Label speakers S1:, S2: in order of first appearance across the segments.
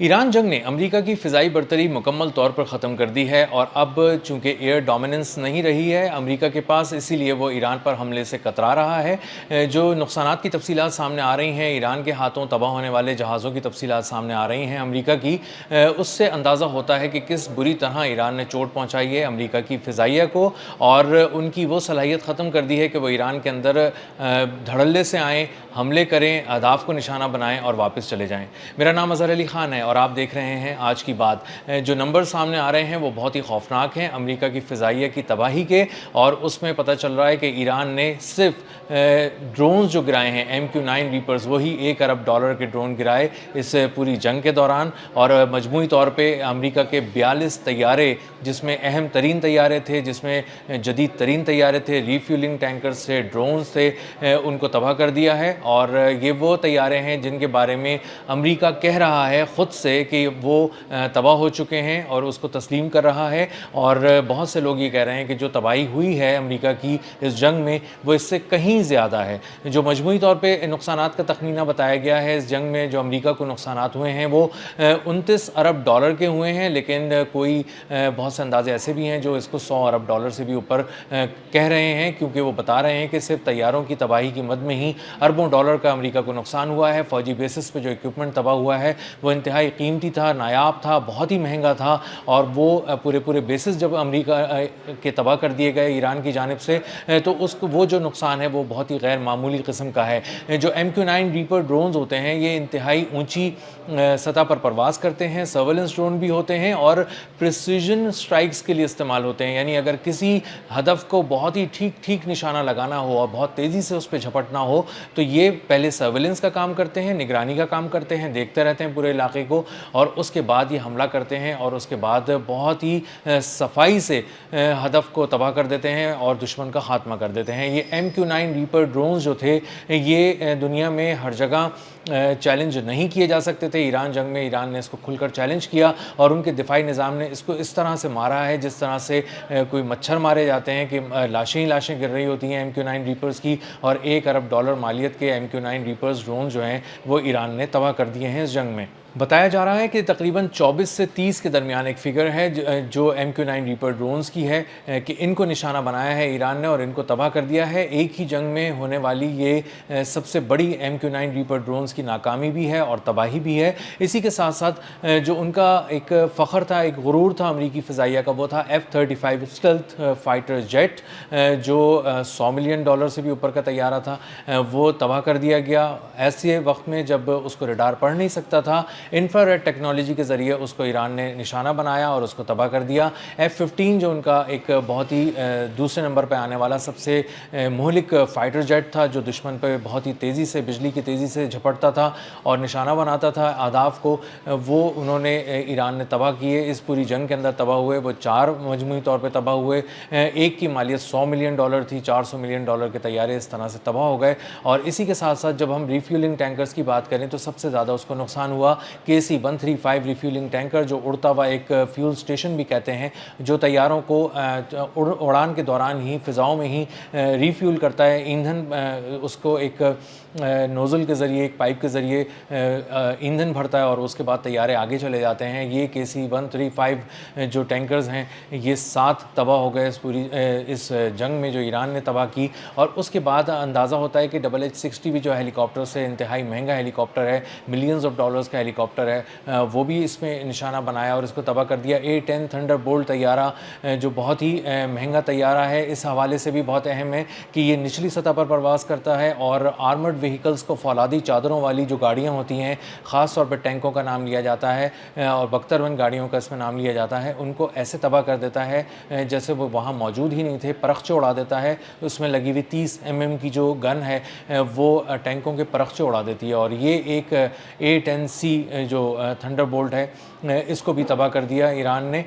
S1: Iran जंग ने America की फ़िज़ाई बरतरी मुकम्मल तौर पर ख़त्म कर दी है और अब चूँकि एयर डोमिनेंस नहीं रही है अमेरिका के पास, इसीलिए वो ईरान पर हमले से कतरा रहा है। जो नुकसानात की तफ़सीलात सामने आ रही हैं, ईरान के हाथों तबाह होने वाले जहाज़ों की तफ़सीलात सामने आ रही हैं अमेरिका की, उससे अंदाज़ा होता है कि किस बुरी तरह ईरान ने चोट पहुँचाई है अमेरिका की फ़िज़ाइया को और उनकी वो सलाहियत ख़त्म कर दी है कि वो ईरान के अंदर धड़ल्ले से आएँ, हमले करें, अहदाफ़ को निशाना बनाएँ और वापस चले जाएँ। मेरा नाम अज़हर अली ख़ान है और आप देख रहे हैं आज की बात। जो नंबर सामने आ रहे हैं वो बहुत ही खौफनाक हैं अमेरिका की फ़िज़ाइया की तबाही के, और उसमें पता चल रहा है कि ईरान ने सिर्फ ड्रोन्स जो गिराए हैं MQ-9 रीपर्स, वही $1 अरब के ड्रोन गिराए इस पूरी जंग के दौरान। और मजमूई तौर पे अमेरिका के 42 तैयारे, जिसमें अहम तरीन तैयारे थे, जिसमें जदीद तरीन तैयारे थे, रीफ्यूलिंग टैंकर्स थे, ड्रोन्स थे, उनको तबाह कर दिया है। और ये वो तैयारे हैं जिनके बारे में अमेरिका कह रहा है ख़ुद से कि वो तबाह हो चुके हैं और उसको तस्लीम कर रहा है। और बहुत से लोग ये कह रहे हैं कि जो तबाही हुई है अमेरिका की इस जंग में वो इससे कहीं ज़्यादा है। जो मजमूई तौर पे नुकसानात का तखमीना बताया गया है इस जंग में, जो अमेरिका को नुकसानात हुए हैं वो $29 अरब के हुए हैं, लेकिन कोई बहुत से अंदाजे ऐसे भी हैं जो इसको $100 अरब से भी ऊपर कह रहे हैं, क्योंकि वो बता रहे हैं कि सिर्फ तैयारों की तबाही की मद में ही अरबों डॉलर का अमेरिका को नुकसान हुआ है। फ़ौजी बेसिस पे जो इक्विपमेंट तबाह हुआ है वो इंतहाई कीमती था, नायाब था, बहुत ही महंगा था, और वो पूरे बेसिस जब अमेरिका के तबाह कर दिए गए ईरान की जानिब से, तो उसको वो जो नुकसान है वो बहुत ही गैर मामूली किस्म का है। जो MQ-9 रीपर ड्रोन्स होते हैं ये इंतहाई ऊंची सतह पर परवाज़ करते हैं, सर्वेलेंस ड्रोन भी होते हैं और प्रिसीजन स्ट्राइक्स के लिए इस्तेमाल होते हैं। यानी अगर किसी हदफ को बहुत ही ठीक निशाना लगाना हो और बहुत तेज़ी से उस पर झपटना हो, तो ये पहले सर्वेलेंस का काम करते हैं, निगरानी का काम करते हैं, देखते रहते हैं पूरे इलाके को, और उसके बाद ये हमला करते हैं और उसके बाद बहुत ही सफाई से हदफ को तबाह कर देते हैं और दुश्मन का खात्मा कर देते हैं। ये MQ-9 रीपर ड्रोन्स जो थे ये दुनिया में हर जगह चैलेंज नहीं किए जा सकते थे। ईरान जंग में ईरान ने इसको खुलकर चैलेंज किया और उनके दिफाई निज़ाम ने इसको इस तरह से मारा है जिस तरह से कोई मच्छर मारे जाते हैं कि लाशें ही लाशें गिर रही होती हैं MQ-9 रीपर्स की। और $1 अरब मालियत के MQ-9 रीपर्स ड्रोन जो हैं वो ईरान ने तबाह कर दिए हैं इस जंग में। बताया जा रहा है कि तकरीबन 24 से 30 के दरमियान एक फ़िगर है जो MQ-9 रीपर ड्रोन्स की है, कि इनको निशाना बनाया है ईरान ने और इनको तबाह कर दिया है। एक ही जंग में होने वाली ये सबसे बड़ी MQ-9 रीपर ड्रोन्स की नाकामी भी है और तबाही भी है। इसी के साथ साथ जो उनका एक फ़ख्र था, एक गुरूर था अमरीकी फ़िज़ाइया का, वो था F-35 स्टेल्थ फाइटर जेट, जो $100 मिलियन से भी ऊपर का तैयारा था, वो तबाह कर दिया गया ऐसे वक्त में जब उसको रडार पढ़ नहीं सकता था। इंफ्रारेड टेक्नोलॉजी के ज़रिए उसको ईरान ने निशाना बनाया और उसको तबाह कर दिया। F-15 जो उनका एक बहुत ही दूसरे नंबर पर आने वाला सबसे मुहलिक फ़ाइटर जेट था, जो दुश्मन पर बहुत ही तेज़ी से, बिजली की तेज़ी से झपटता था और निशाना बनाता था अहदाफ़ को, वो उन्होंने ईरान ने तबाह किए। इस पूरी जंग के अंदर तबाह हुए वो 4 मजमूई तौर पर तबाह हुए। एक की मालियत $100 मिलियन थी, $400 मिलियन के तैयारे इस तरह से तबाह हो गए। और इसी के साथ साथ जब हम रिफ्यूलिंग टैंकर्स की बात करें तो सबसे ज़्यादा उसको नुकसान हुआ KC-135 रिफ्यूलिंग टैंकर, जो उड़ता हुआ एक फ्यूल स्टेशन भी कहते हैं, जो तैयारों को उड़ान के दौरान ही फ़िज़ाओं में ही रिफ्यूल करता है, ईंधन उसको एक नोज़ल के ज़रिए, एक पाइप के ज़रिए ईंधन भरता है और उसके बाद तैयारे आगे चले जाते हैं। ये KC-135 जो टैंकर्स हैं ये 7 तबाह हो गए इस जंग में जो ईरान ने तबाह की। और उसके बाद अंदाज़ा होता है कि HH-60 भी जो हेलीकॉप्टर से इंतहाई महंगा हेलीकॉप्टर है, मिलियंस ऑफ डॉलर्स का हेलीकॉप्टर है, वो भी इसमें निशाना बनाया और इसको तबाह कर दिया। A-10 थंडरबोल्ट तैयारा जो बहुत ही महंगा तैयारा है, इस हवाले से भी बहुत अहम है कि ये निचली सतह पर परवाज़ करता है और आर्मर्ड व्हीकल्स को, फौलादी चादरों वाली जो गाड़ियाँ होती हैं, ख़ास तौर पर टैंकों का नाम लिया जाता है और बख्तरबंद गाड़ियों का इसमें नाम लिया जाता है, उनको ऐसे तबाह कर देता है जैसे वो वहाँ मौजूद ही नहीं थे, परख्चे उड़ा देता है। उसमें लगी हुई 30 mm की जो गन है वो टैंकों के परख्चे उड़ा देती है। और ये एक A-10C जो थंडरबोल्ट है इसको भी तबाह कर दिया ईरान ने।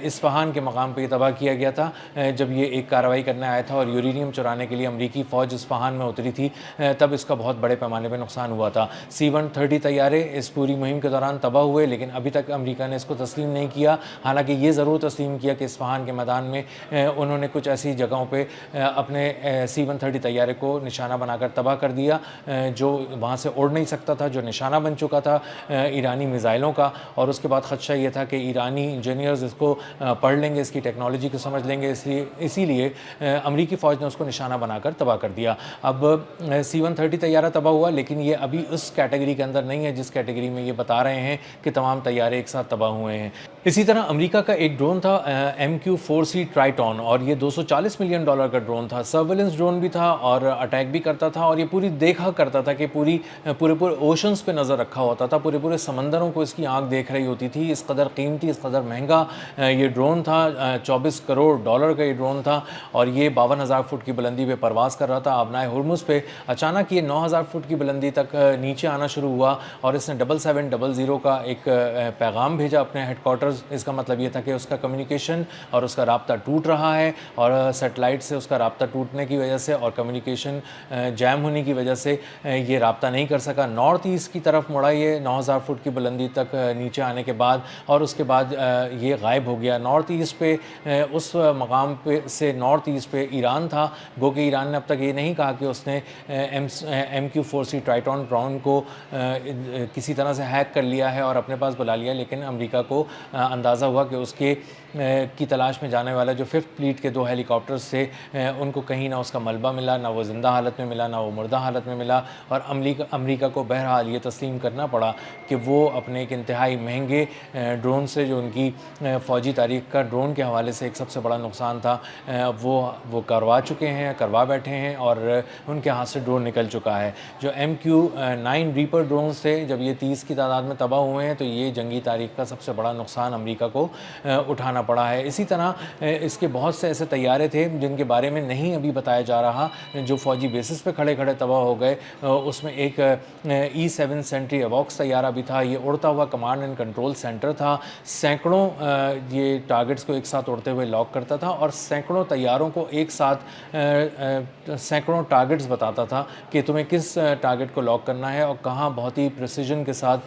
S1: इस्फहान के मकाम पे तबाह किया गया था जब ये एक कार्रवाई करने आया था और यूरेनियम चुराने के लिए अमरीकी फ़ौज इस्फहान में उतरी थी, तब इसका बहुत बड़े पैमाने पे नुकसान हुआ था। था। C-130 तैयारे इस पूरी मुहिम के दौरान तबाह हुए, लेकिन अभी तक अमेरिका ने इसको तस्लीम नहीं किया। हालांकि ये ज़रूर तस्लीम किया कि इस्फहान के मैदान में उन्होंने कुछ ऐसी जगहों पे अपने C-130 तैयारे को निशाना बनाकर तबाह कर दिया जो वहाँ से उड़ नहीं सकता था, जो निशाना बन चुका था ईरानी मिज़ाइलों का। और उसके बाद ख़दशा ये था कि ईरानी इंजीनियर्स इसको पढ़ लेंगे, इसकी टेक्नोलॉजी को समझ लेंगे, इसीलिए अमरीकी फ़ौज ने उसको निशाना बनाकर तबाह कर दिया। अब C-130 तैयारा तबाह हुआ, लेकिन ये अभी उस कैटेगरी के अंदर नहीं है जिस कैटेगरी में ये बता रहे हैं कि तमाम तैयारे एक साथ तबाह हुए हैं। इसी तरह अमेरिका का एक ड्रोन था MQ-4C ट्राइटॉन, और ये $240 मिलियन का ड्रोन था। सर्वेलेंस ड्रोन भी था और अटैक भी करता था, और ये पूरी देखा करता था कि पूरे ओशंस पे नज़र रखा होता था, पूरे समंदरों को इसकी आंख देख रही होती थी। इस कदर कीमती, इस कदर महंगा ये ड्रोन था। $24 करोड़ का ये ड्रोन था, और ये 52,000 फुट की बुलंदी पे परवाज़ कर रहा था। आबनाए हुर्मुज़ पे अचानक ये 9,000 फुट की बुलंदी तक नीचे आना शुरू हुआ, और इसने 7700 का एक पैगाम भेजा अपने हेडक्वार्टर्स। इसका मतलब ये था कि उसका कम्युनिकेशन और उसका राब्ता टूट रहा है, और सेटेलाइट से उसका राब्ता टूटने की वजह से और कम्युनिकेशन जैम होने की वजह से ये राब्ता नहीं कर सका। नॉर्थ ईस्ट की तरफ मुड़ा ये 9,000 फुट की बुलंदी तक नीचे आने के बाद, और उसके बाद ये गायब हो गया। नॉर्थ ईस्ट पे उस मकाम पे से नॉर्थ ईस्ट पे ईरान था, गो कि ईरान ने अब तक ये नहीं कहा कि उसने MQ-4C ट्राइटॉन ड्रोन को किसी तरह से हैक कर लिया है और अपने पास बुला लिया, लेकिन अमेरिका को अंदाज़ा हुआ कि उसके की तलाश में जाने वाला जो 5th फ्लीट के 2 हेलीकॉप्टर्स थे, उनको कहीं ना उसका मलबा मिला, ना वो ज़िंदा हालत में मिला, ना वो मुर्दा हालत में मिला। और अमेरिका को बहरहाल ये तस्लीम करना पड़ा कि वो अपने एक इंतहाई महंगे ड्रोन से, जो उनकी फ़ौजी तारीख़ का ड्रोन के हवाले से एक सबसे बड़ा नुकसान था, वो करवा बैठे हैं, और उनके हाथ से ड्रोन निकल चुका है। जो MQ-9 रीपर ड्रोन्स थे, जब ये 30 की तादाद में तबाह हुए हैं, तो ये जंगी तारीख़ का सबसे बड़ा नुकसान अमेरिका को उठाना पड़ा है। इसी तरह इसके बहुत से ऐसे तैयारे थे जिनके बारे में नहीं अभी बताया जा रहा, जो फ़ौजी बेसिस पे खड़े तबाह हो गए। उसमें एक E-7 सेंट्री एवॉक्स तैयारा भी था। ये उड़ता हुआ कमांड एंड कंट्रोल सेंटर था। सैकड़ों ये टारगेट्स को एक साथ उड़ते हुए लॉक करता था, और सैकड़ों तैयारों को एक साथ सैकड़ों टारगेट्स बताता था कि तुम्हें किस टारगेट को लॉक करना है और कहाँ बहुत ही प्रिसिजन के साथ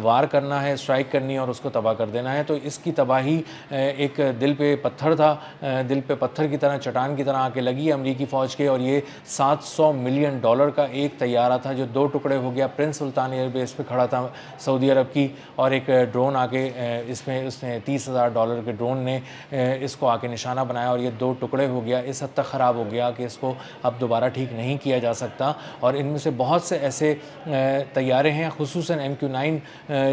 S1: वार करना है, स्ट्राइक करनी है और उसको तबाह कर देना है। तो इसकी तबाही एक दिल पे पत्थर था, दिल पे पत्थर की तरह, चट्टान की तरह आके लगी अमेरिकी फ़ौज के। और ये $700 मिलियन का एक तैयारा था जो 2 टुकड़े हो गया। प्रिंस सुल्तान एयरबेस पे खड़ा था सऊदी अरब की, और एक ड्रोन आके इसमें उसने $30,000 के ड्रोन ने इसको आके निशाना बनाया, और ये 2 टुकड़े हो गया। इस हद तक ख़राब हो गया कि इसको अब दोबारा ठीक नहीं किया जा सकता। और इनमें से बहुत से ऐसे तैयारे हैं, ख़ुसूसन MQ-9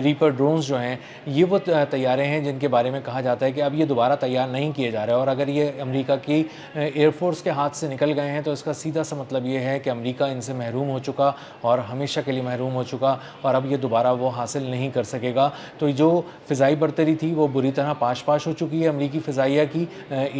S1: रीपर ड्रोन्स जो हैं, ये वो तैयारे हैं जिनके बारे में कहा जाता है कि अब ये दोबारा तैयार नहीं किए जा रहे। और अगर ये अमेरिका की एयरफोर्स के हाथ से निकल गए हैं, तो इसका सीधा सा मतलब ये है कि अमेरिका इनसे महरूम हो चुका, और हमेशा के लिए महरूम हो चुका, और अब ये दोबारा वो हासिल नहीं कर सकेगा। तो जो फ़िज़ाई बरतरी थी वो बुरी तरह पाश हो चुकी है अमेरिकी फ़िज़ाइया की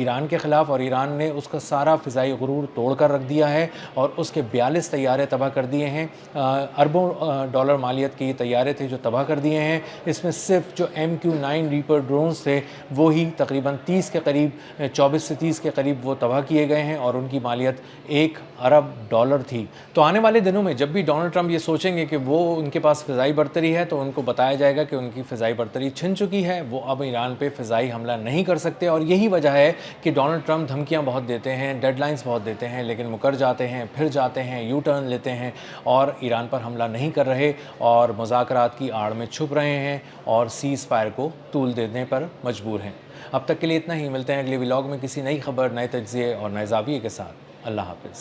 S1: ईरान के ख़िलाफ़, और ईरान ने उसका सारा फ़िज़ाई गुरूर तोड़ कर रख दिया है, और उसके 42 तैयारे तबाह कर दिए हैं। अरबों डॉलर मालियत के ये तैयारे थे जो तबाह कर दिए हैं। इसमें सिर्फ जो MQ-9 रीपर ड्रोन्स थे वो ही तकरीबन 30 के करीब, 24 से 30 के करीब वो तबाह किए गए हैं, और उनकी मालियत $1 अरब थी। तो आने वाले दिनों में जब भी डोनाल्ड ट्रंप ये सोचेंगे कि वो उनके पास फ़िज़ाई बरतरी है, तो उनको बताया जाएगा कि उनकी फ़िज़ाई बरतरी छिन चुकी है, वो अब ईरान पे फ़िज़ाई हमला नहीं कर सकते। और यही वजह है कि डोनाल्ड ट्रंप धमकियाँ बहुत देते हैं, डेडलाइंस बहुत देते हैं, लेकिन मुकर जाते हैं, फिर जाते हैं, यू टर्न लेते हैं, और ईरान पर हमला नहीं कर रहे, और मुज़ाकरात की आड़ में छुप रहे हैं, और सीज़ फायर को तूल देने पर मजबूर हैं। अब तक के लिए इतना ही। मिलते हैं अगले व्लॉग में किसी नई खबर, नए तज्ज़िये और नए ज़ाविये के साथ। अल्लाह हाफ़िज़।